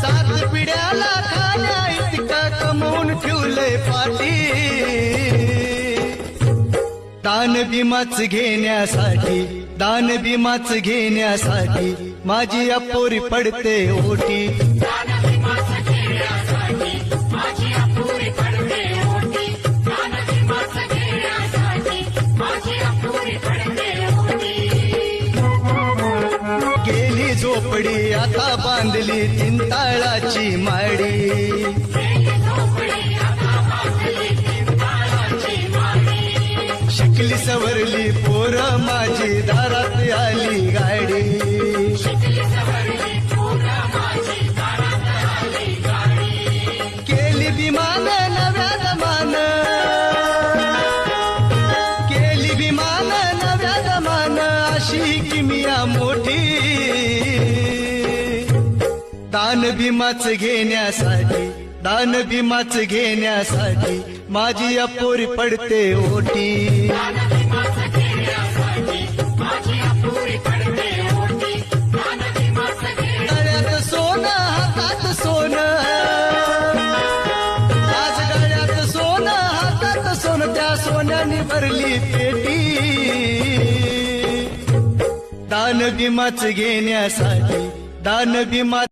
सात पिढ्याला खाण्या इतका कमवून ठेवलंय पाठी, दान भीमाच घेण्यासाठी, दान भीमाच घेण्यासाठी माझी अपोरी पडते ओटी, गेली झोपडी आता बांधली चिंताळाची माडी, शिकली सवरली पोर माझी दारात आली गाडी, केली विमान नव्या दमान, केली विमान नव्या दमान अशी किमिया मोठी, दान भीमाच घेण्यासाठी, दान भीमाच घेण्यासाठी माझी अपोरी पडते ओटी, गळ्यात सोनं हातात सोनं, आज गळ्यात सोनं हातात सोनं, त्या सोन्याने भरली पेटी, दान भीमाच घेण्यासाठी, दान भीमा